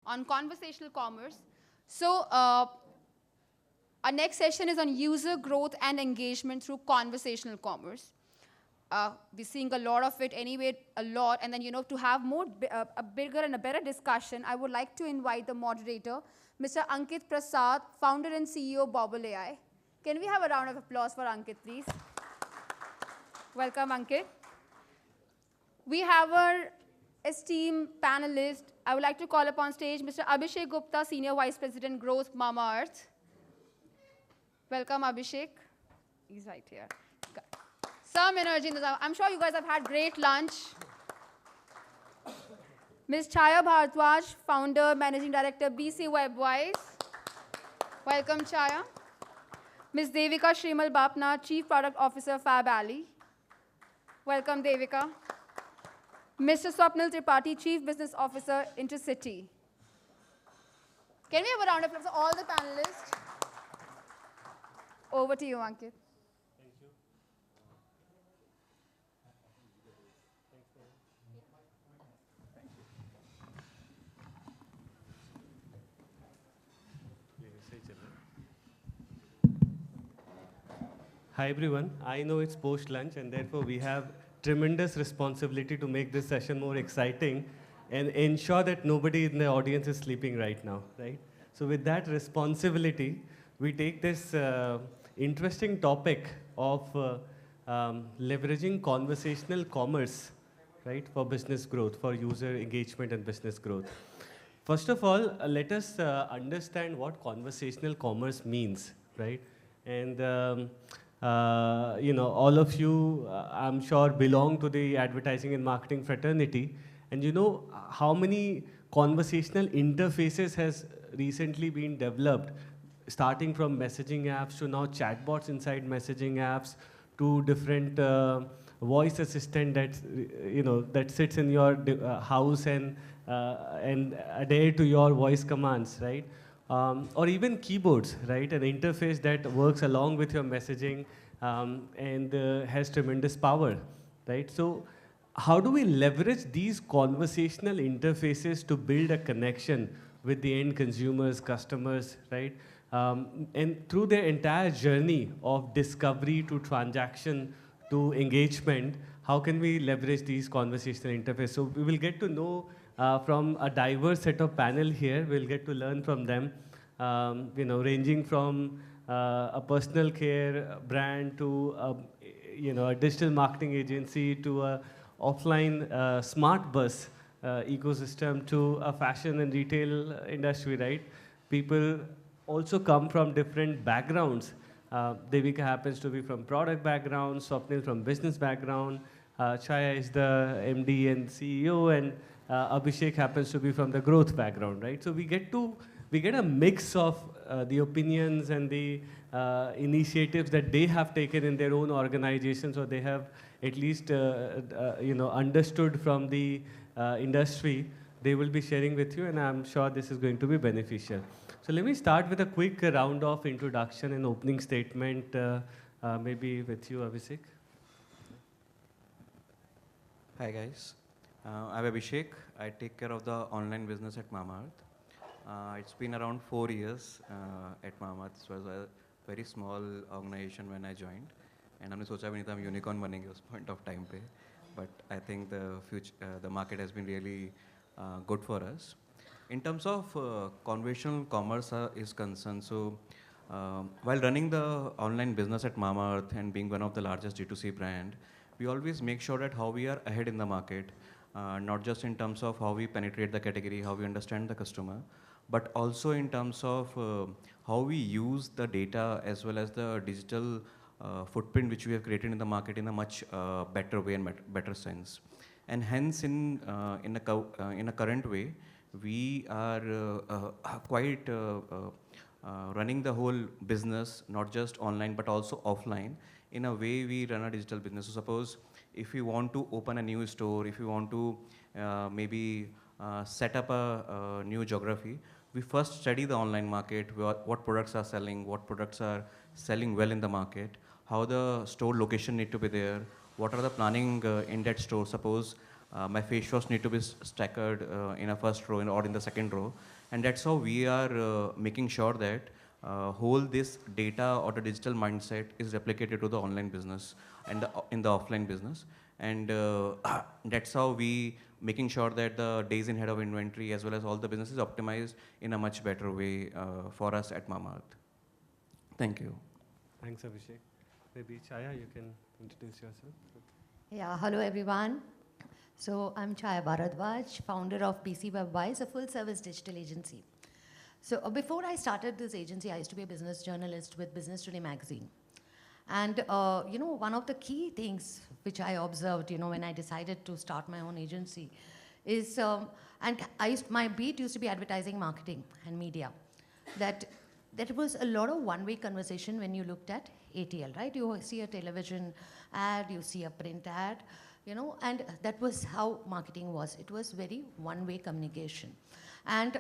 on conversational commerce. So our next session is on user growth and engagement through conversational commerce. We're seeing a lot of it anyway, a lot. And then, to have a bigger and a better discussion, I would like to invite the moderator, Mr. Ankit Prasad, founder and CEO of Bobble AI. Can we have a round of applause for Ankit, please? Welcome, Ankit. We have our esteemed panelist. I would like to call upon stage Mr. Abhishek Gupta, Senior Vice President, Growth, Mamaearth. Welcome, Abhishek. He's right here. Some energy in the I'm sure you guys have had great lunch. Ms. Chaya Bhardwaj, Founder, Managing Director, BC WebWise. Welcome, Chaya. Ms. Devika Shrimal Bapna, Chief Product Officer, Fab Alley. Welcome, Devika. Mr. Swapnil Tripathi, Chief Business Officer, Intercity. Can we have a round of applause for all the panelists? Over to you, Ankit. Thank you. Hi everyone, I know it's post-lunch and therefore we have tremendous responsibility to make this session more exciting and ensure that nobody in the audience is sleeping right now, right? So with that responsibility, we take this interesting topic of leveraging conversational commerce, right, for business growth, for user engagement and business growth. First of all, let us understand what conversational commerce means, right? And all of you, I'm sure, belong to the advertising and marketing fraternity. And you know how many conversational interfaces has recently been developed, starting from messaging apps to now chatbots inside messaging apps to different voice assistant that sits in your house and adhere to your voice commands, right? Or even keyboards, right? An interface that works along with your messaging and has tremendous power, right? So how do we leverage these conversational interfaces to build a connection with the end consumers, customers, right? And through their entire journey of discovery to transaction to engagement, how can we leverage these conversational interfaces? So we will get to know from a diverse set of panel here. We'll get to learn from them, ranging from a personal care brand to a digital marketing agency to a offline smart bus ecosystem to a fashion and retail industry, right? People also come from different backgrounds. Devika happens to be from product background, Swapnil from business background, Chaya is the MD and CEO, and Abhishek happens to be from the growth background, right? So we get a mix of the opinions and the initiatives that they have taken in their own organizations, or they have at least understood from the industry. They will be sharing with you, and I'm sure this is going to be beneficial. So let me start with a quick round of introduction and opening statement, maybe with you, Abhishek. Hi guys, I'm Abhishek. I take care of the online business at Mamaearth. It's been around 4 years at Mamaearth. It was a very small organization when I joined, and हमने सोचा भी नहीं था हम unicorn बनेंगे उस point of time पे. But I think the market has been really good for us. In terms of conversational commerce is concerned, so while running the online business at Mamaearth and being one of the largest G2C brand, we always make sure that how we are ahead in the market, not just in terms of how we penetrate the category, how we understand the customer, but also in terms of how we use the data as well as the digital footprint which we have created in the market in a much better way and better sense. And hence, in a current way, we are quite running the whole business, not just online but also offline. In a way, we run a digital business. So suppose if we want to open a new store, if we want to maybe set up a new geography, we first study the online market, what products are selling, what products are selling well in the market, how the store location need to be there, what are the planning in that store. Suppose my face wash need to be staggered in a first row or in the second row. And that's how we are making sure that whole this data or the digital mindset is replicated to the online business and in the offline business. And that's how we making sure that the days in head of inventory as well as all the businesses optimized in a much better way for us at Mamaearth. Thank you. Thanks, Abhishek. Maybe Chaya, you can introduce yourself. Yeah, hello everyone. So I'm Chaya Bharadwaj, founder of BC WebWise, a full-service digital agency. So before I started this agency, I used to be a business journalist with Business Today magazine. And one of the key things which I observed, when I decided to start my own agency, is my beat used to be advertising, marketing, and media. That there was a lot of one-way conversation when you looked at ATL, right? You see a television ad, you see a print ad, and that was how marketing was. It was very one-way communication. And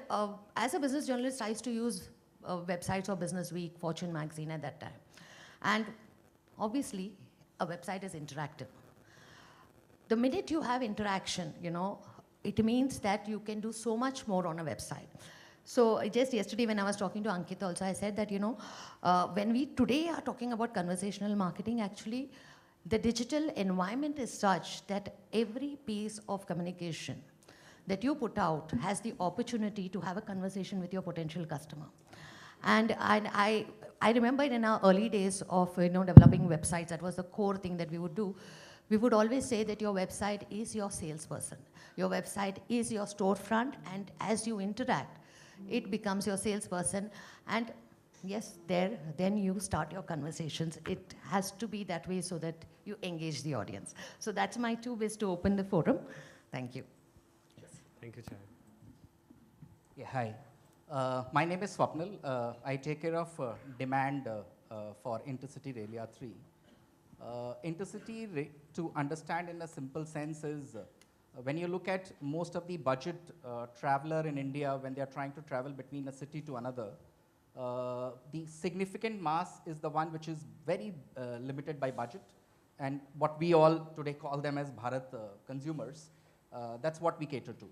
as a business journalist, I used to use websites of Business Week, Fortune magazine at that time. And obviously, a website is interactive. The minute you have interaction, it means that you can do so much more on a website. So just yesterday when I was talking to Ankit also, I said that, when we today are talking about conversational marketing, actually, the digital environment is such that every piece of communication that you put out has the opportunity to have a conversation with your potential customer. And I remember in our early days of developing websites, that was the core thing that we would do. We would always say that your website is your salesperson. Your website is your storefront, and as you interact, it becomes your salesperson. And yes, then you start your conversations. It has to be that way so that you engage the audience. So that's my 2 ways to open the forum. Thank you. Thank you, Chaya. Yeah, hi. My name is Swapnil. I take care of demand for Intercity Relia 3. Intercity, to understand in a simple sense, is when you look at most of the budget traveler in India, when they are trying to travel between a city to another, the significant mass is the one which is very limited by budget. And what we all today call them as Bharat consumers, that's what we cater to.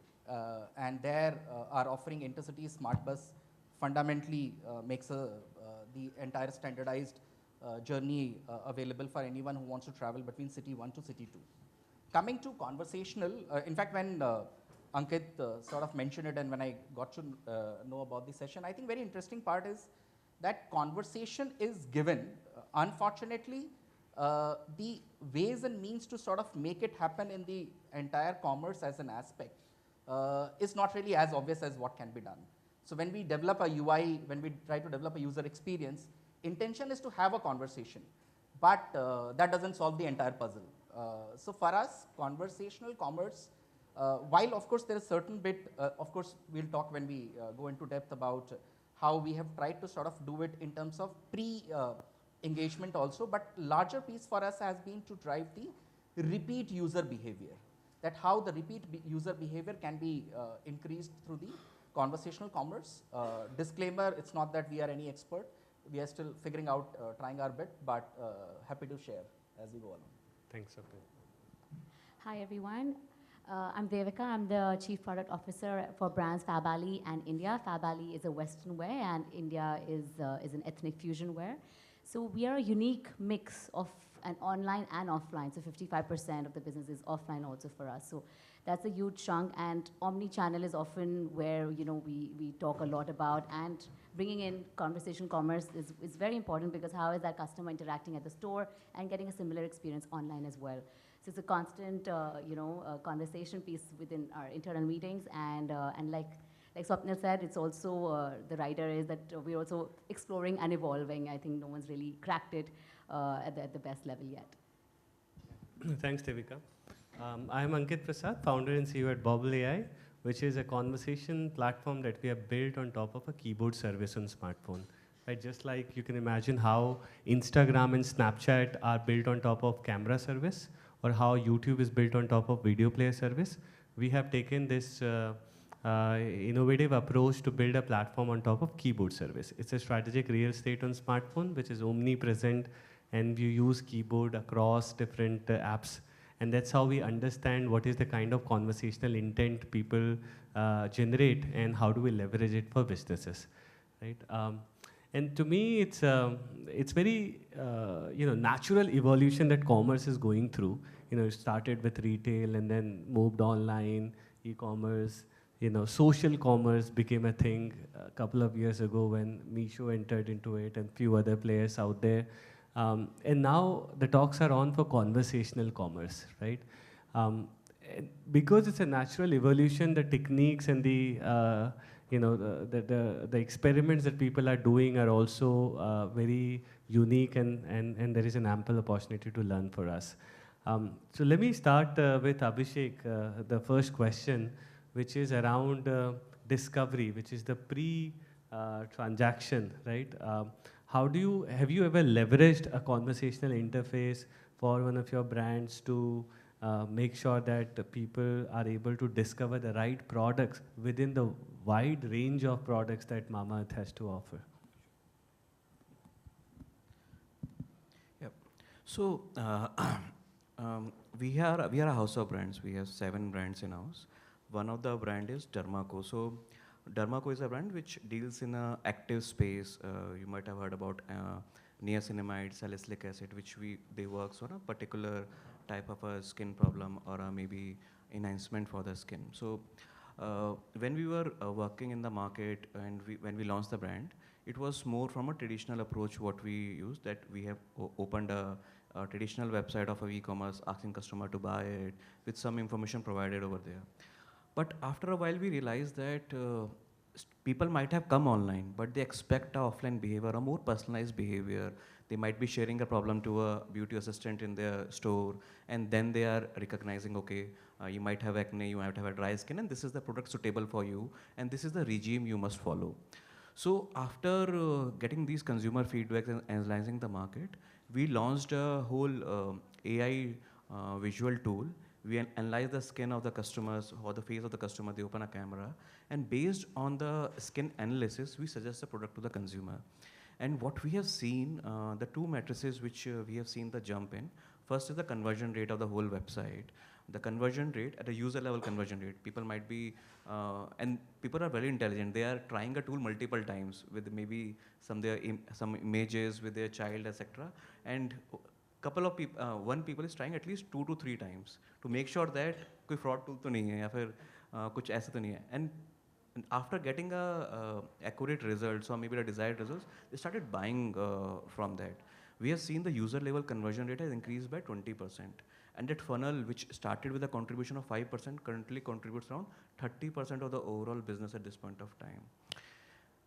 And there, our offering Intercity Smart Bus fundamentally makes the entire standardized journey available for anyone who wants to travel between city 1 to city 2. Coming to conversational, in fact, when Ankit sort of mentioned it and when I got to know about the session, I think very interesting part is that conversation is given. Unfortunately, the ways and means to sort of make it happen in the entire commerce as an aspect is not really as obvious as what can be done. So when we develop a UI, when we try to develop a user experience, intention is to have a conversation, but that doesn't solve the entire puzzle. So for us, conversational commerce, while of course there is certain bit, of course we'll talk when we go into depth about how we have tried to sort of do it in terms of pre-engagement also, but larger piece for us has been to drive the repeat user behavior. That how the repeat user behavior can be increased through the conversational commerce. Disclaimer, it's not that we are any expert. We are still figuring out, trying our bit, but happy to share as we go along. Thanks, Swapnil. Hi, everyone. I'm Devika. I'm the Chief Product Officer for brands Fabali and India. Fabali is a Western wear, and India is an ethnic fusion wear. So we are a unique mix of an online and offline. So 55% of the business is offline also for us. So that's a huge chunk. And omni-channel is often where we talk a lot about. And bringing in conversation commerce is very important, because how is that customer interacting at the store and getting a similar experience online as well. So it's a constant conversation piece within our internal meetings. And like Swapnil said, it's also, the rider is that we're also exploring and evolving. I think no one's really cracked it at the best level yet. Thanks, Devika. I'm Ankit Prasad, founder and CEO at Bobble AI, which is a conversation platform that we have built on top of a keyboard service on smartphone. Right? Just like you can imagine how Instagram and Snapchat are built on top of camera service, or how YouTube is built on top of video player service, we have taken this innovative approach to build a platform on top of keyboard service. It's a strategic real estate on smartphone, which is omnipresent, and you use keyboard across different apps. And that's how we understand what is the kind of conversational intent people generate and how do we leverage it for businesses, right? And to me, it's very natural evolution that commerce is going through. It started with retail and then moved online, e-commerce. Social commerce became a thing a couple of years ago when Meesho entered into it and few other players out there. And now the talks are on for conversational commerce, right? And because it's a natural evolution, the techniques and the experiments that people are doing are also very unique, and there is an ample opportunity to learn for us. So let me start with Abhishek, the first question, which is around discovery, which is the pre-transaction, right? Have you ever leveraged a conversational interface for one of your brands to make sure that the people are able to discover the right products within the wide range of products that Mamaearth has to offer? Yep. So we are a house of brands. We have 7 brands in house. One of the brand is Dermaco. So Dermaco is a brand which deals in a active space. You might have heard about niacinamide, salicylic acid, which they works on a particular type of a skin problem or maybe enhancement for the skin. So when we were working in the market and when we launched the brand, it was more from a traditional approach what we used, that we have opened a traditional website of a e-commerce, asking customer to buy it with some information provided over there. But after a while, we realized that people might have come online, but they expect a offline behavior, a more personalized behavior. They might be sharing a problem to a beauty assistant in their store, and then they are recognizing, okay, you might have acne, you might have a dry skin, and this is the product suitable for you, and this is the regime you must follow. So after getting these consumer feedbacks and analyzing the market, we launched a whole AI visual tool. We analyze the skin of the customers or the face of the customer, they open a camera, and based on the skin analysis, we suggest the product to the consumer. And what we have seen, the 2 matrices which we have seen the jump in, first is the conversion rate of the whole website. The conversion rate, at a user level conversion rate, people might be, and people are very intelligent, they are trying a tool multiple times with maybe some images with their child, etc. And couple of people, one people is trying at least 2 to 3 times to make sure that कोई fraud tool तो नहीं है या फिर कुछ ऐसा तो नहीं है. And after getting accurate results or maybe the desired results, they started buying from that. We have seen the user level conversion rate has increased by 20%. And that funnel, which started with a contribution of 5%, currently contributes around 30% of the overall business at this point of time.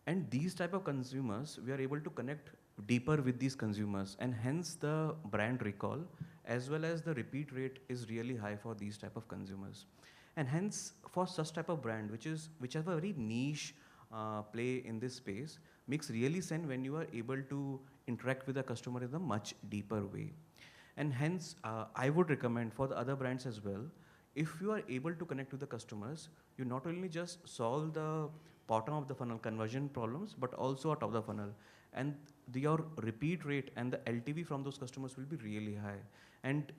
And these type of consumers, we are able to connect deeper with these consumers, and hence the brand recall as well as the repeat rate is really high for these type of consumers. And hence for such type of brand, which have a very niche play in this space, makes really sense when you are able to interact with the customer in a much deeper way. And hence I would recommend for the other brands as well, if you are able to connect with the customers, you not only just solve the bottom of the funnel conversion problems, but also top of the funnel. And your repeat rate and the LTV from those customers will be really high. And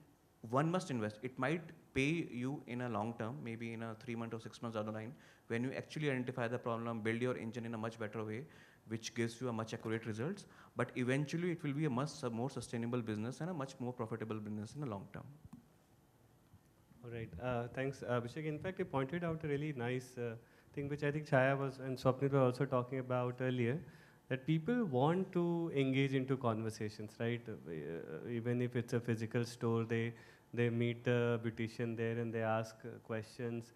one must invest. It might pay you in a long term, maybe in a 3 months or 6 months down the line, when you actually identify the problem, build your engine in a much better way, which gives you a much accurate results. But eventually it will be a much more sustainable business and a much more profitable business in the long term. All right, thanks, Abhishek. In fact, you pointed out a really nice thing, which I think Chaya was and Swapnil were also talking about earlier, that people want to engage into conversations, right? Even if it's a physical store, they meet the beautician there and they ask questions.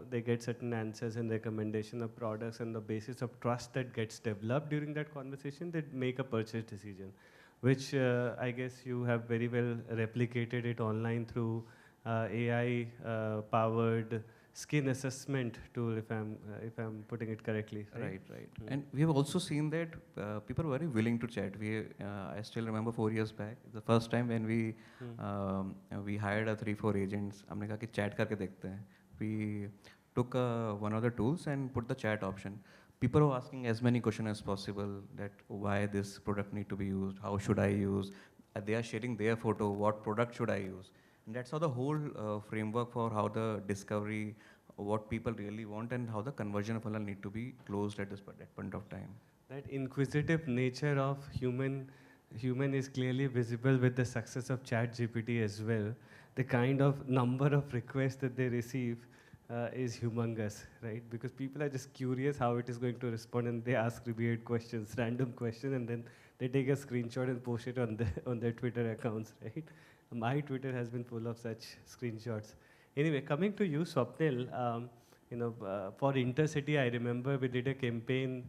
They get certain answers and recommendation of products, and the basis of trust that gets developed during that conversation, they make a purchase decision, which I guess you have very well replicated it online through AI-powered skin assessment tool, if I'm putting it correctly. Right. And we have also seen that people are very willing to chat. I still remember 4 years back, the first time when we hired 3-4 agents. हमने कहा कि chat करके देखते हैं. We took one of the tools and put the chat option. People were asking as many questions as possible, that why this product need to be used, how should I use. They are sharing their photo, what product should I use. And that's how the whole framework for how the discovery, what people really want, and how the conversion funnel need to be closed at that point of time. That inquisitive nature of human is clearly visible with the success of ChatGPT as well. The kind of number of requests that they receive is humongous, right? Because people are just curious how it is going to respond, and they ask weird questions, random questions, and then they take a screenshot and post it on on their Twitter accounts, right? My Twitter has been full of such screenshots. Anyway, coming to you, Swapnil, for Intercity, I remember we did a campaign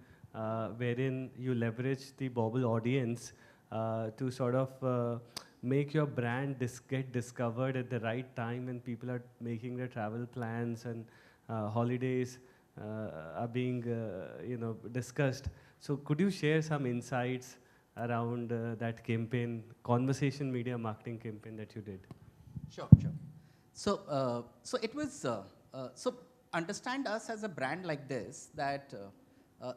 wherein you leverage the Bobble audience to sort of make your brand get discovered at the right time when people are making their travel plans and holidays are being discussed. So could you share some insights around that campaign, conversation media marketing campaign that you did? Sure, sure. So it was, so understand us as a brand like this, that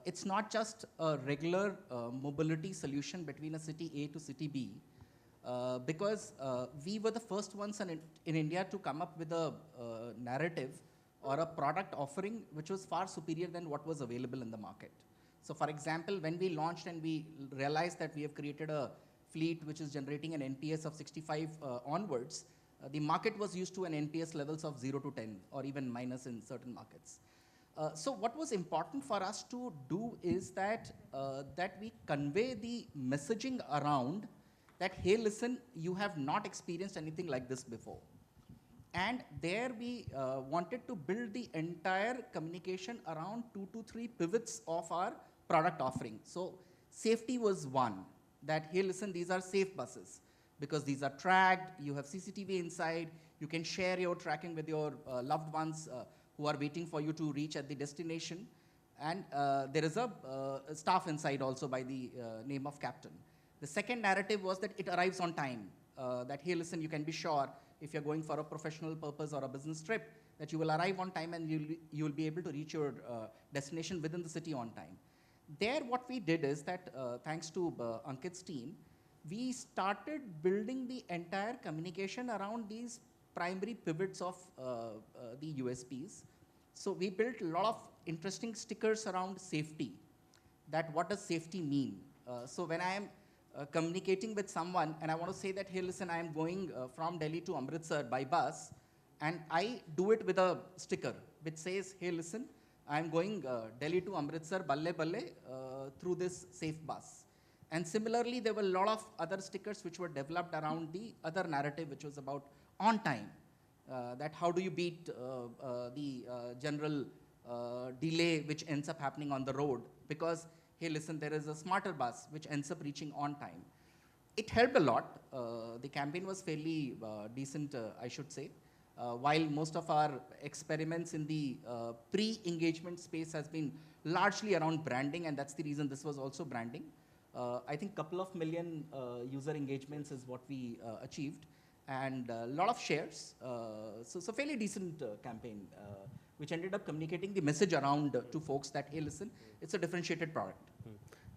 it's not just a regular mobility solution between a city A to city B, because we were the first ones in India to come up with a narrative or a product offering which was far superior than what was available in the market. So for example, when we launched and we realized that we have created a fleet which is generating an NPS of 65 onwards, the market was used to an NPS levels of 0 to 10 or even minus in certain markets. So what was important for us to do is that, that we convey the messaging around that, hey, listen, you have not experienced anything like this before. And there we wanted to build the entire communication around 2 to 3 pivots of our product offering. So safety was one, that, hey, listen, these are safe buses because these are tracked, you have CCTV inside, you can share your tracking with your loved ones who are waiting for you to reach at the destination. And there is a staff inside also by the name of captain. The second narrative was that it arrives on time, that, hey, listen, you can be sure if you're going for a professional purpose or a business trip, that you will arrive on time and you'll be able to reach your destination within the city on time. There, what we did is that, thanks to Ankit's team, we started building the entire communication around these primary pivots of the USPs. So we built a lot of interesting stickers around safety, that what does safety mean? So when I am communicating with someone and I want to say that, hey, listen, I am going from Delhi to Amritsar by bus, and I do it with a sticker which says, hey, listen, I am going Delhi to Amritsar, balle balle, through this safe bus. And similarly, there were a lot of other stickers which were developed around the other narrative, which was about on time, that how do you beat the general delay which ends up happening on the road, because, hey, listen, there is a smarter bus which ends up reaching on time. It helped a lot. The campaign was fairly decent, I should say. While most of our experiments in the pre-engagement space has been largely around branding, and that's the reason this was also branding. I think couple of million user engagements is what we achieved, and a lot of shares. So it's a fairly decent campaign, which ended up communicating the message around to folks that, hey, listen, it's a differentiated product.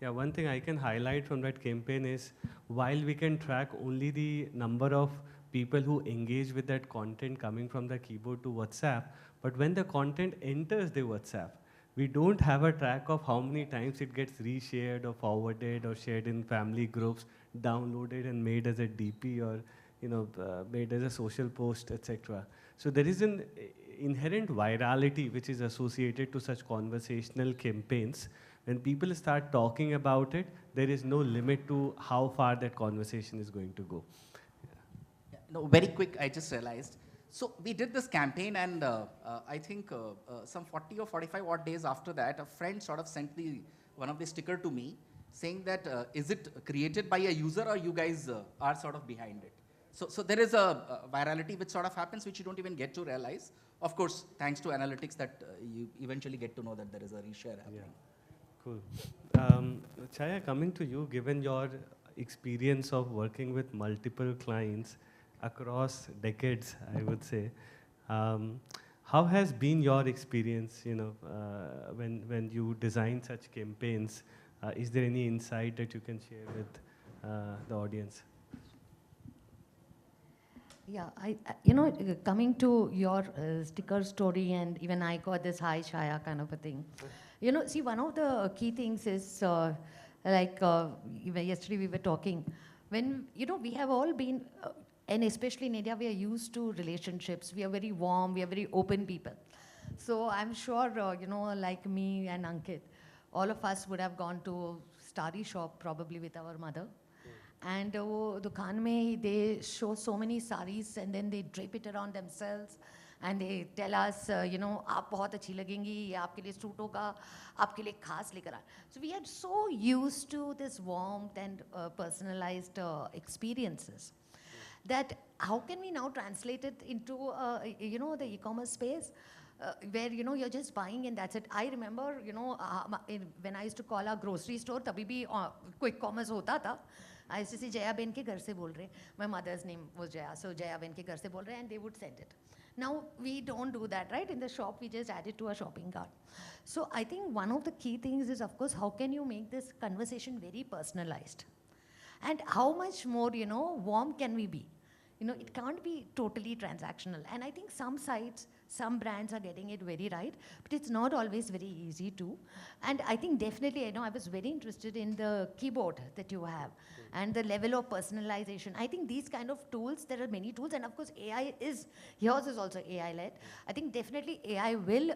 Yeah, one thing I can highlight from that campaign is, while we can track only the number of people who engage with that content coming from the keyboard to WhatsApp, but when the content enters the WhatsApp, we don't have a track of how many times it gets reshared or forwarded or shared in family groups, downloaded and made as a DP, or made as a social post, etc. So there is an inherent virality which is associated to such conversational campaigns. When people start talking about it, there is no limit to how far that conversation is going to go. Yeah, no, very quick, I just realized. So we did this campaign, and I think some 40 or 45 odd days after that, a friend sort of sent one of the sticker to me saying that, is it created by a user or you guys are sort of behind it? So there is a virality which sort of happens, which you don't even get to realize. Of course, thanks to analytics, that you eventually get to know that there is a reshare happening. Yeah. Cool. Chaya, coming to you, given your experience of working with multiple clients across decades, I would say, how has been your experience, when you design such campaigns? Is there any insight that you can share with the audience? Yeah, coming to your sticker story, and even I got this hi Shaya kind of a thing. See, one of the key things is even yesterday we were talking, when, we have all been, and especially in India, we are used to relationships. We are very warm, we are very open people. So I'm sure, like me and Ankit, all of us would have gone to starry shop probably with our mother. And वो दुकान में they show so many saris and then they drape it around themselves and they tell us, आप बहुत अच्छी लगेंगी, ये आपके लिए सूट होगा, आपके लिए खास लेकर आ. So we are so used to this warmth and personalized experiences that how can we now translate it into, the e-commerce space? Where you're just buying and that's it. I remember when I used to call our grocery store, तभी भी quick commerce होता था. I used to say Jaya Ben के घर से बोल रहे. My mother's name was Jaya, so Jaya Ben के घर से बोल रहे, and they would send it. Now we don't do that, right? In the shop, we just add it to our shopping cart. So I think one of the key things is, of course, how can you make this conversation very personalized, and how much more warm can we be? It can't be totally transactional. And I think some sites, some brands are getting it very right, but it's not always very easy to. And I think definitely, I was very interested in the keyboard that you have and the level of personalization. I think these kind of tools, there are many tools, and of course yours is also AI-led. I think definitely AI will,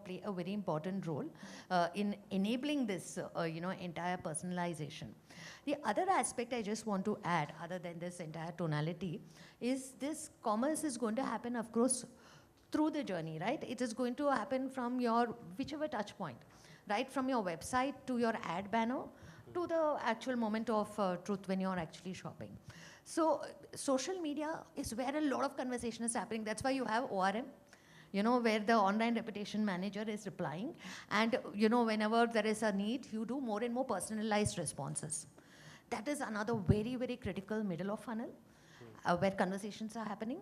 play a very important role in enabling this, entire personalization. The other aspect I just want to add, other than this entire tonality, is this commerce is going to happen, of course, through the journey, right? It is going to happen from your whichever touch point, right? From your website to your ad banner to the actual moment of truth when you're actually shopping. So social media is where a lot of conversation is happening. That's why you have ORM, where the online reputation manager is replying. And, whenever there is a need, you do more and more personalized responses. That is another very, very critical middle of funnel where conversations are happening.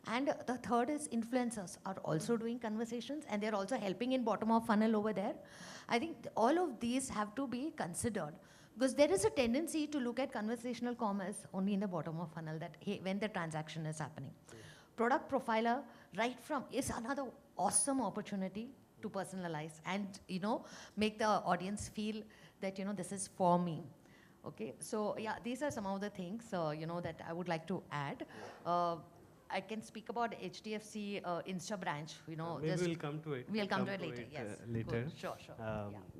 And the third is influencers are also doing conversations, and they're also helping in bottom of funnel over there. I think all of these have to be considered, because there is a tendency to look at conversational commerce only in the bottom of funnel, that when the transaction is happening. Product profiler right from is another awesome opportunity to personalize and make the audience feel that this is for me. Okay, so yeah, these are some of the things that I would like to add. I can speak about HDFC Insta branch. Maybe we'll come to it. We'll come to it later. Yes, later. Good. Sure.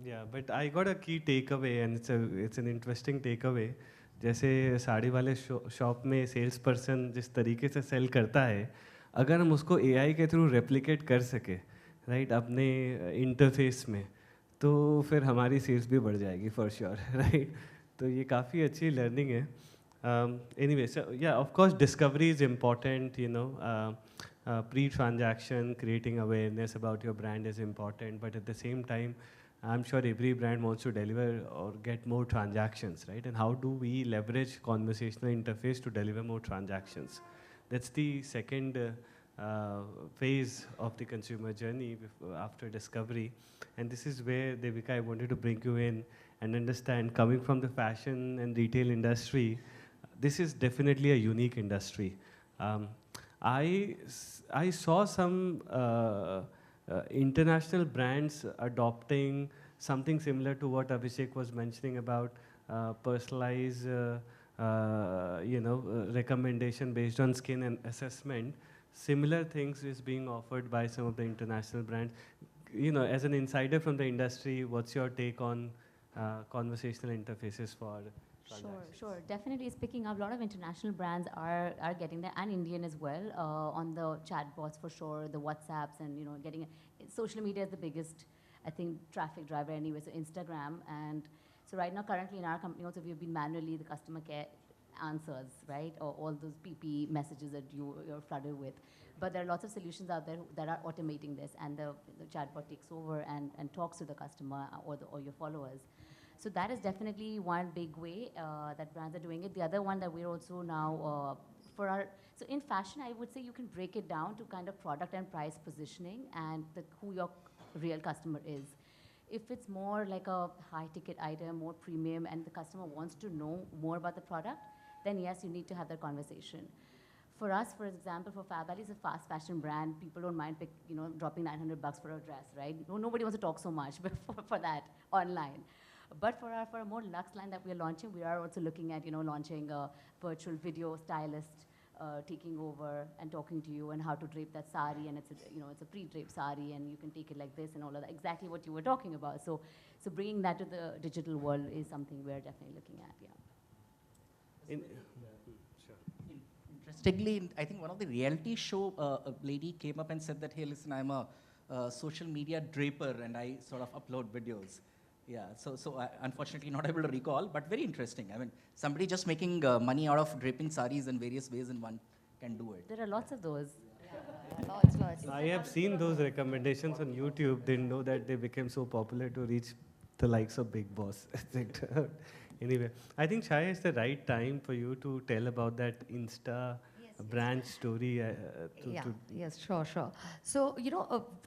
Yeah, but I got a key takeaway, and it's an interesting takeaway. जैसे साड़ी वाले shop में sales person जिस तरीके से cell करता है, अगर हम उसको AI के थ्रू रेप्लिकेट कर सके, राइट, अपने इंटरफेस में, तो फिर हमारी सेल्स भी बढ़ जाएगी फॉर श्योर, राइट. तो ये काफ़ी अच्छी लर्निंग है. Anyway, so yeah, of course, discovery is important, pre-transaction, creating awareness about your brand is important, but at the same time, I'm sure every brand wants to deliver or get more transactions, right? And how do we leverage conversational interface to deliver more transactions? That's the second phase of the consumer journey after discovery. And this is where, Devika, I wanted to bring you in and understand, coming from the fashion and retail industry, this is definitely a unique industry. I saw some international brands adopting something similar to what Abhishek was mentioning about personalized, recommendation based on skin and assessment. Similar things is being offered by some of the international brands. As an insider from the industry, what's your take on conversational interfaces for transactions? Sure. Definitely, it's picking up. A lot of international brands are getting there, and Indian as well, on the chatbots for sure, the WhatsApps, and getting social media is the biggest, I think, traffic driver anyway. So Instagram, and so right now, currently in our company, also we've been manually the customer care answers, right, or all those PP messages that you're flooded with. But there are lots of solutions out there that are automating this, and the chatbot takes over and talks to the customer or your followers. So that is definitely one big way that brands are doing it. The other one that we're also now, so in fashion, I would say you can break it down to kind of product and price positioning and who your real customer is. If it's more like a high ticket item, more premium, and the customer wants to know more about the product, then yes, you need to have that conversation. for us, for example, for Fab Valley is a fast fashion brand. People don't mind, dropping 900 bucks for a dress, right? Nobody wants to talk so much for that online. But for a more luxe line that we are launching, we are also looking at, launching a virtual video stylist taking over and talking to you and how to drape that sari, and it's a pre-draped sari, and you can take it like this and all of that. Exactly what you were talking about. So bringing that to the digital world is something we're definitely looking at. Yeah. Interestingly, I think one of the reality show, a lady came up and said that, hey, listen, I'm a social media draper and I sort of upload videos. Yeah, so I unfortunately not able to recall, but very interesting. I mean, somebody just making money out of draping saris in various ways and one can do it. There are lots of those. Lots. I have seen those recommendations on YouTube. Didn't know that they became so popular to reach the likes of Big Boss. Anyway, I think Chaya, is the right time for you to tell about that Insta branch story. Yes, sure. So,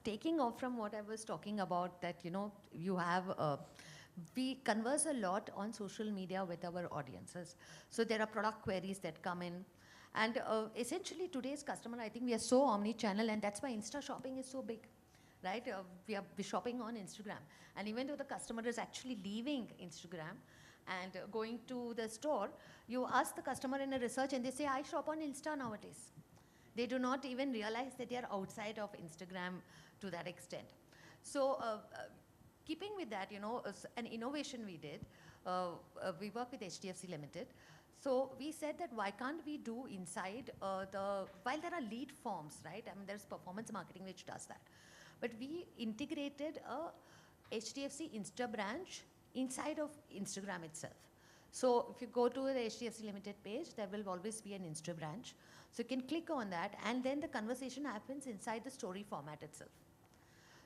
taking off from what I was talking about, that, you have, we converse a lot on social media with our audiences. So there are product queries that come in. And essentially today's customer, I think we are so omni-channel, and that's why Insta shopping is so big, right? We're shopping on Instagram. And even though the customer is actually leaving Instagram and going to the store, you ask the customer in a research and they say, I shop on Insta nowadays. They do not even realize that they are outside of Instagram to that extent. So keeping with that, an innovation we did, we work with HDFC Limited. So we said that why can't we do inside while there are lead forms, right? I mean, there's performance marketing which does that. But we integrated a HDFC Insta branch inside of Instagram itself. So if you go to the HDFC Limited page, there will always be an Insta branch. So you can click on that, and then the conversation happens inside the story format itself.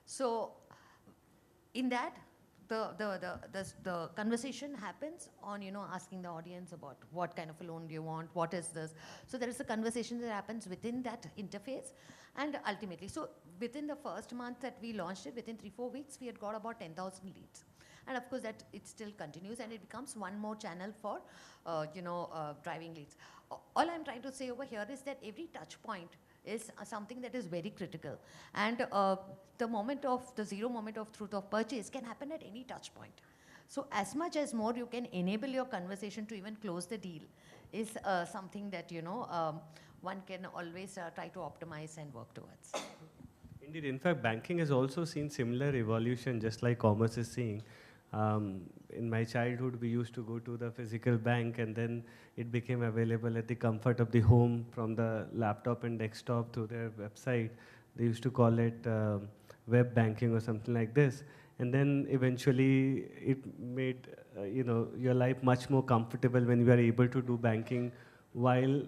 So in that, the conversation happens on, asking the audience about what kind of a loan do you want, what is this. So there is a conversation that happens within that interface, and ultimately, so within the first month that we launched it, within 3-4 weeks, we had got about 10,000 leads. And of course, that it still continues, and it becomes one more channel for, driving leads. All I'm trying to say over here is that every touch point is something that is very critical. And the zero moment of truth of purchase can happen at any touch point. So as much as more you can enable your conversation to even close the deal is something that, one can always try to optimize and work towards. Indeed, in fact, banking has also seen similar evolution, just like commerce is seeing. In my childhood, we used to go to the physical bank, and then it became available at the comfort of the home from the laptop and desktop to their website. They used to call it web banking or something like this. And then eventually it made your life much more comfortable when you are able to do banking while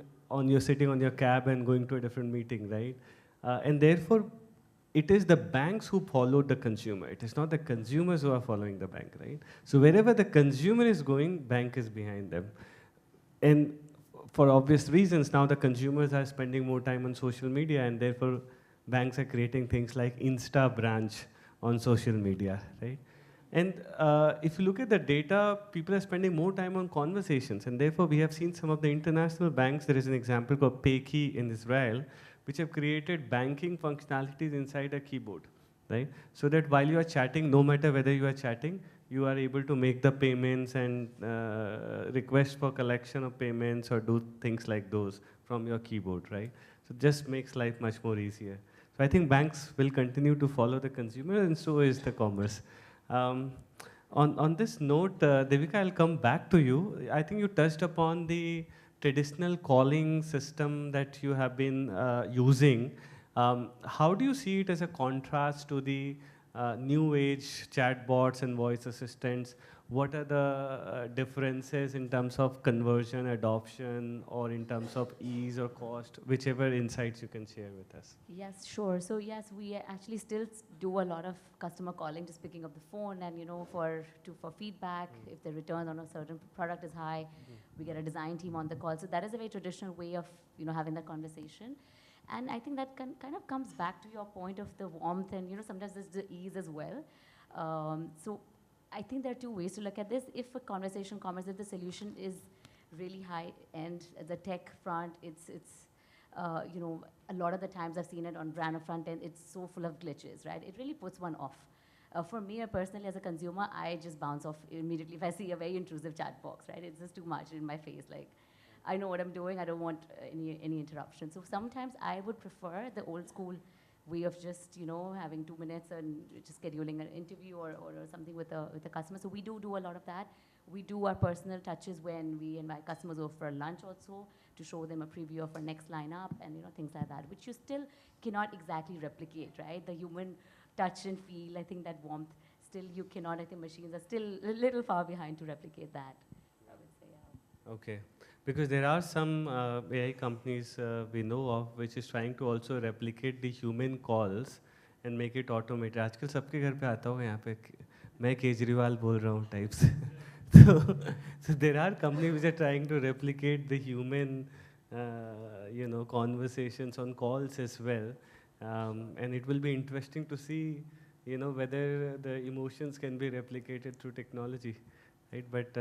you're sitting on your cab and going to a different meeting, right? And therefore, it is the banks who followed the consumer. It is not the consumers who are following the bank, right? So wherever the consumer is going, bank is behind them. And for obvious reasons, now the consumers are spending more time on social media, and therefore banks are creating things like Insta branch on social media, right? And if you look at the data, people are spending more time on conversations, and therefore we have seen some of the international banks. There is an example called Payki in Israel, which have created banking functionalities inside a keyboard, right? So that while you are chatting, no matter whether you are chatting, you are able to make the payments and request for collection of payments or do things like those from your keyboard, right? So just makes life much more easier. So I think banks will continue to follow the consumer, and so is the commerce. On this note, Devika, I'll come back to you. I think you touched upon the traditional calling system that you have been using. How do you see it as a contrast to the new age chatbots and voice assistants? What are the differences in terms of conversion, adoption, or in terms of ease or cost, whichever insights you can share with us? Yes, sure. So yes, we actually still do a lot of customer calling, just picking up the phone and, for feedback. If the return on a certain product is high, we get a design team on the call. So that is a very traditional way of, having that conversation. And I think that kind of comes back to your point of the warmth and, sometimes there's the ease as well. So I think there are two ways to look at this. If a conversation commerce, if the solution is really high end, the tech front, it's you know, a lot of the times I've seen it on brand front end, it's so full of glitches, right? It really puts one off. For me, personally, as a consumer, I just bounce off immediately if I see a very intrusive chat box, right? It's just too much in my face. Like, I know what I'm doing. I don't want any interruption. So sometimes I would prefer the old school way of just, you know, having 2 minutes and just scheduling an interview or something with the customer. So we do a lot of that. We do our personal touches when we invite customers over for lunch also to show them a preview of our next lineup and, you know, things like that, which you still cannot exactly replicate, right? The human touch and feel, I think that warmth, still you cannot. I think machines are still a little far behind to replicate that, I would say, yeah. Okay. Because there are some AI companies we know of which is trying to also replicate the human calls and make it automated. आजकल सबके घर पे आता हूँ यहाँ पे मैं केजरीवाल बोल रहा हूँ types. So there are companies which are trying to replicate the human you know, conversations on calls as well. And it will be interesting to see, you know, whether the emotions can be replicated through technology, right? But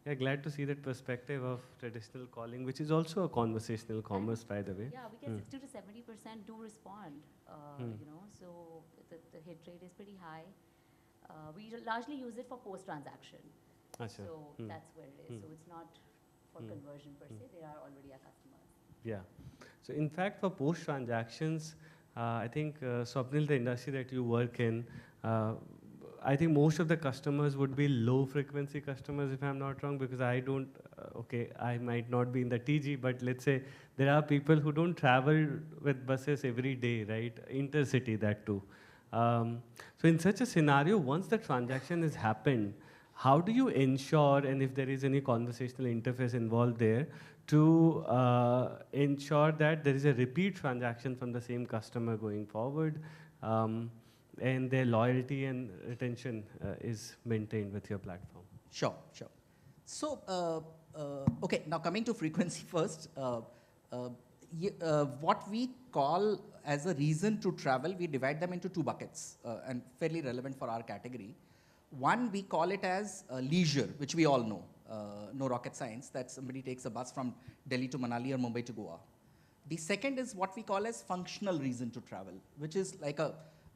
yeah, glad to see that perspective of traditional calling, which is also a conversational commerce, by the way. Yeah, we get 60 to 70% do respond, you know, so the hit rate is pretty high. We largely use it for post-transaction. Acha. So that's where it is. So it's not for conversion per se, they are already our customers. Yeah. So in fact, for post transactions, I think Swapnil, the industry that you work in, I think most of the customers would be low frequency customers, if I'm not wrong, because I don't, okay, I might not be in the TG, but let's say there are people who don't travel with buses every day, right? Intercity, that too. So in such a scenario, once the transaction has happened, how do you ensure, and if there is any conversational interface involved there, to ensure that there is a repeat transaction from the same customer going forward, and their loyalty and retention is maintained with your platform? Sure, sure. So, okay, now coming to frequency first, what we call as a reason to travel, we divide them into two buckets, and fairly relevant for our category. One, we call it as leisure, which we all know, no rocket science, that somebody takes a bus from Delhi to Manali or Mumbai to Goa. The second is what we call as functional reason to travel, which is like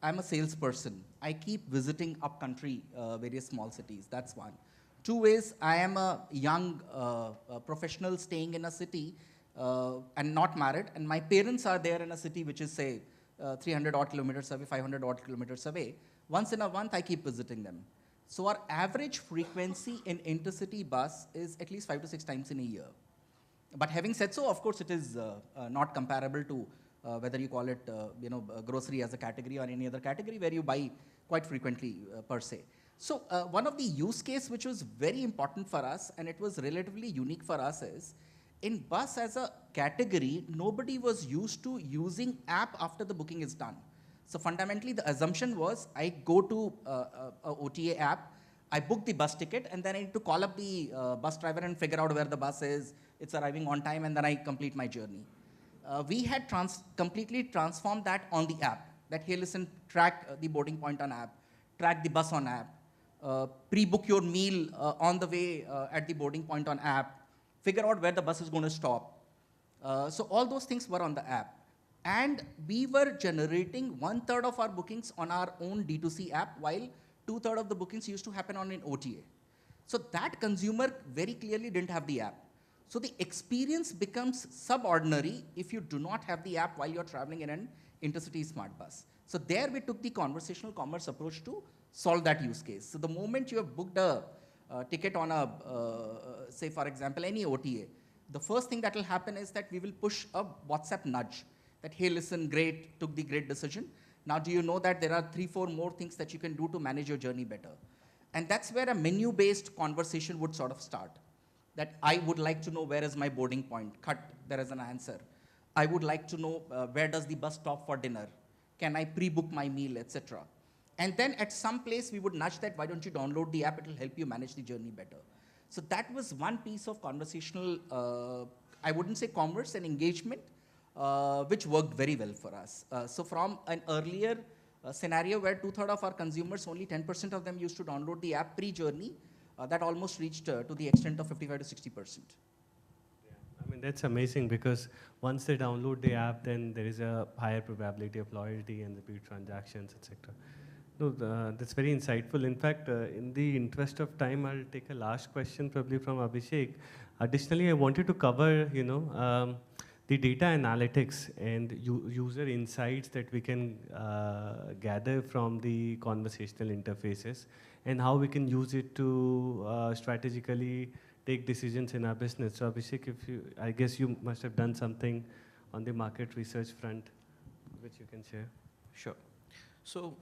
I'm a salesperson. I keep visiting upcountry, various small cities. That's one. Two is I am a young professional staying in a city and not married, and my parents are there in a city which is, say, 300 odd kilometers away, 500 odd kilometers away. Once in a month, I keep visiting them. So our average frequency in intercity bus is at least 5 to 6 times in a year. But having said so, of course, it is not comparable to whether you call it grocery as a category or any other category where you buy quite frequently per se. So one of the use case which was very important for us, and it was relatively unique for us, is in bus as a category, nobody was used to using app after the booking is done. So fundamentally, the assumption was I go to a OTA app, I book the bus ticket, and then I need to call up the bus driver and figure out where the bus is, it's arriving on time, and then I complete my journey. We had completely transformed that on the app, that, hey, listen, track the boarding point on app, track the bus on app, pre-book your meal on the way at the boarding point on app, figure out where the bus is going to stop. So all those things were on the app. And we were generating 1/3 of our bookings on our own D2C app, while 2/3 of the bookings used to happen on an OTA. So that consumer very clearly didn't have the app. So the experience becomes subordinary if you do not have the app while you're traveling in an intercity smart bus. So there we took the conversational commerce approach to solve that use case. So the moment you have booked a ticket on a, say for example, any OTA, the first thing that will happen is that we will push a WhatsApp nudge that, hey, listen, great, took the great decision. Now do you know that there are 3-4 more things that you can do to manage your journey better? And that's where a menu-based conversation would sort of start. That I would like to know where is my boarding point. Cut, there is an answer. I would like to know where does the bus stop for dinner. Can I pre-book my meal, etc. And then at some place we would nudge that, why don't you download the app, it will help you manage the journey better. So that was one piece of conversational, I wouldn't say commerce and engagement, which worked very well for us. So from an earlier scenario where 2/3 of our consumers, only 10% of them used to download the app pre-journey, that almost reached to the extent of 55 to 60%. Yeah. I mean, That's amazing because once they download the app, then there is a higher probability of loyalty and repeat transactions, etc. No, that's very insightful. In fact, in the interest of time, I'll take a last question probably from Abhishek. Additionally, I wanted to cover, the data analytics and user insights that we can gather from the conversational interfaces and how we can use it to strategically take decisions in our business. So Abhishek, I guess you must have done something on the market research front, which you can share. Sure. So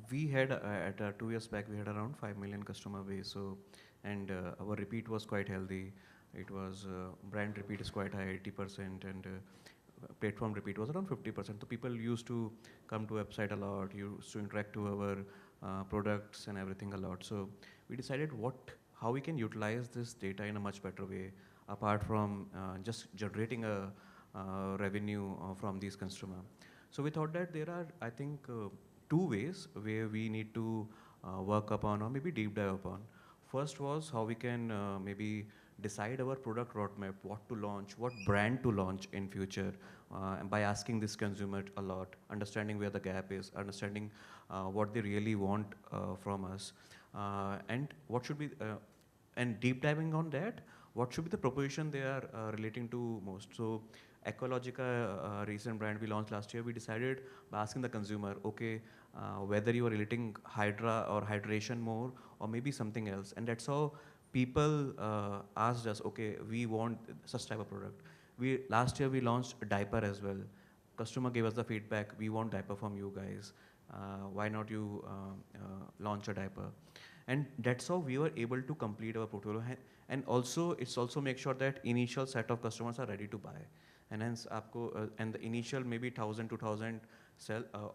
we had at 2 years back we had around 5 million customer base. So and our repeat was quite healthy. It was brand repeat is quite high, 80%, and platform repeat was around 50%. So people used to come to website a lot, used to interact to our products and everything a lot. So we decided how we can utilize this data in a much better way, apart from just generating a revenue from these customers. So we thought that there are, I think, 2 ways where we need to work upon or maybe deep dive upon. First was how we can maybe decide our product roadmap, what to launch, what brand to launch in future, and by asking this consumer a lot, understanding where the gap is, understanding what they really want from us, and what should be, and deep diving on that, what should be the proposition they are relating to most. So Ecologica, recent brand we launched last year, we decided by asking the consumer, okay, whether you are relating Hydra or hydration more or maybe something else. And that's how people asked us, okay, we want such type of product. Last year we launched a diaper as well. Customer gave us the feedback, we want diaper from you guys. Why not you launch a diaper? And that's how we were able to complete our portfolio. And also, it's also make sure that initial set of customers are ready to buy. And hence, and the initial maybe 1,000, 2,000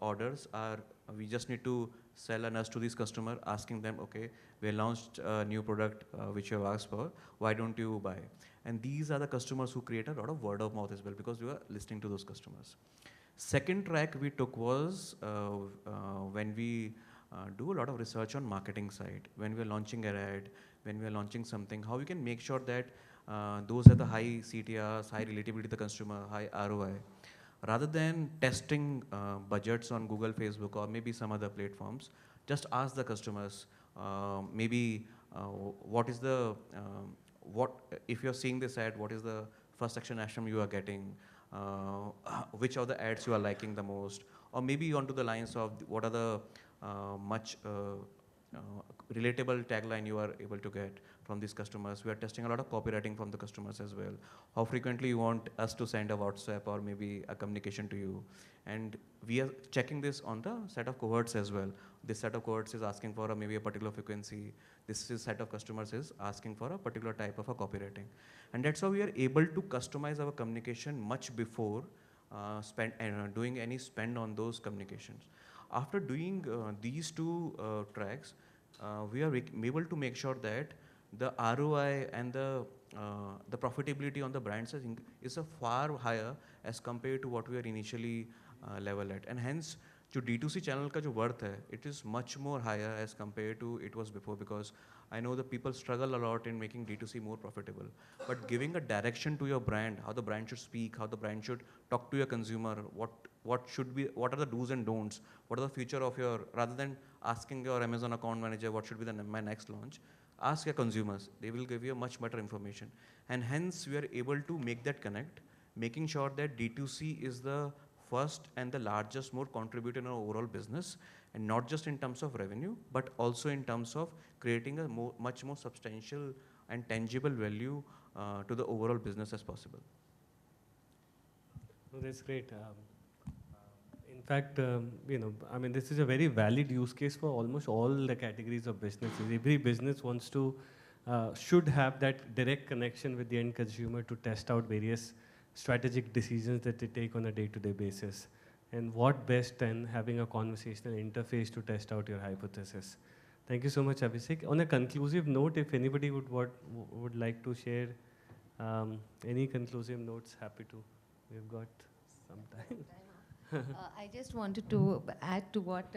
orders are, we just need to sell a nurse to these customers, asking them, okay, we launched a new product which you have asked for, why don't you buy? And these are the customers who create a lot of word of mouth as well, because we were listening to those customers. Second track we took was when we do a lot of research on marketing side. When we are launching an ad, when we are launching something, how we can make sure that those are the high CTRs, high relatability to the consumer, high ROI. Rather than testing budgets on Google, Facebook, or maybe some other platforms, just ask the customers, maybe what is the, if you're seeing this ad, what is the first action item you are getting, which of the ads you are liking the most, or maybe onto the lines of what are the much relatable tagline you are able to get from these customers. We are testing a lot of copywriting from the customers as well. How frequently you want us to send a WhatsApp or maybe a communication to you. And we are checking this on the set of cohorts as well. This set of cohorts is asking for maybe a particular frequency. This set of customers is asking for a particular type of a copywriting. And that's how we are able to customize our communication much before doing any spend on those communications. After doing these two tracks, we are able to make sure that the ROI and the profitability on the brands is a far higher as compared to what we are initially level at. And hence, जो D2C channel का जो worth है, it is much more higher as compared to it was before, because I know that people struggle a lot in making D2C more profitable. But giving a direction to your brand, how the brand should speak, how the brand should talk to your consumer, what are the do's and don'ts, what are the future of your, rather than asking your Amazon account manager what should be my next launch, ask your consumers. They will give you much better information. And hence, we are able to make that connect, making sure that D2C is the first and the largest more contributor in our overall business, and not just in terms of revenue, but also in terms of creating a much more substantial and tangible value to the overall business as possible. Oh, that's great. In fact, I mean, this is a very valid use case for almost all the categories of businesses. Every business wants to, should have that direct connection with the end consumer to test out various strategic decisions that they take on a day-to-day basis. And what best than having a conversational interface to test out your hypothesis. Thank you so much, Abhishek. On a conclusive note, if anybody would like to share any conclusive notes, happy to. We've got some time. I just wanted to add to what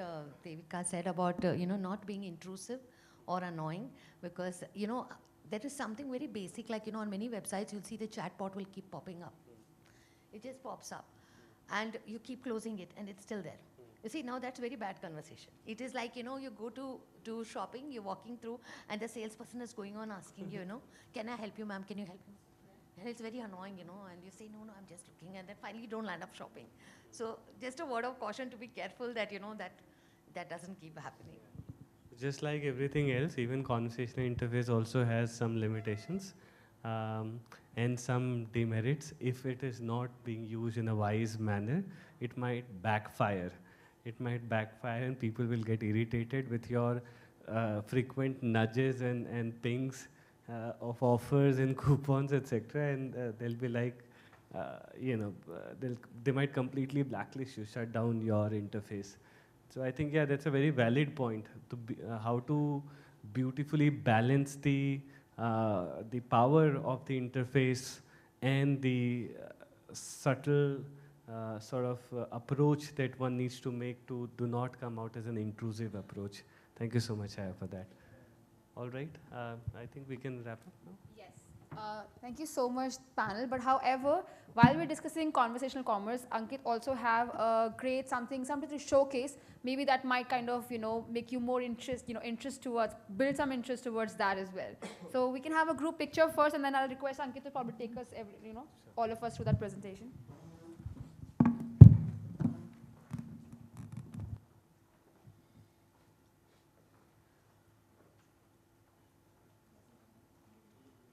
Devika said about not being intrusive or annoying, because there is something very basic, like, on many websites, you'll see the chatbot will keep popping up. It just pops up. And you keep closing it, and it's still there. You see, now that's very bad conversation. It is like, you go to shopping, you're walking through, and the salesperson is going on asking you, can I help you, ma'am? Can you help me? And it's very annoying, and you say, no, I'm just looking, and then finally you don't land up shopping. So just a word of caution to be careful that, that doesn't keep happening. Just like everything else, even conversational interface also has some limitations and some demerits. If it is not being used in a wise manner, it might backfire. It might backfire and people will get irritated with your frequent nudges and things of offers and coupons, etc. And they'll be like, they might completely blacklist you, shut down your interface. So I think, yeah, that's a very valid point, to how to beautifully balance the power of the interface and the subtle sort of approach that one needs to make to do not come out as an intrusive approach. Thank you so much, Aya, for that. All right, I think we can wrap up now. Yes. Thank you so much, panel. But however, while we're discussing conversational commerce, Ankit also have a great something to showcase. Maybe that might kind of, make you more interest towards, build some interest towards that as well. So we can have a group picture first, and then I'll request Ankit to probably take us, all of us through that presentation.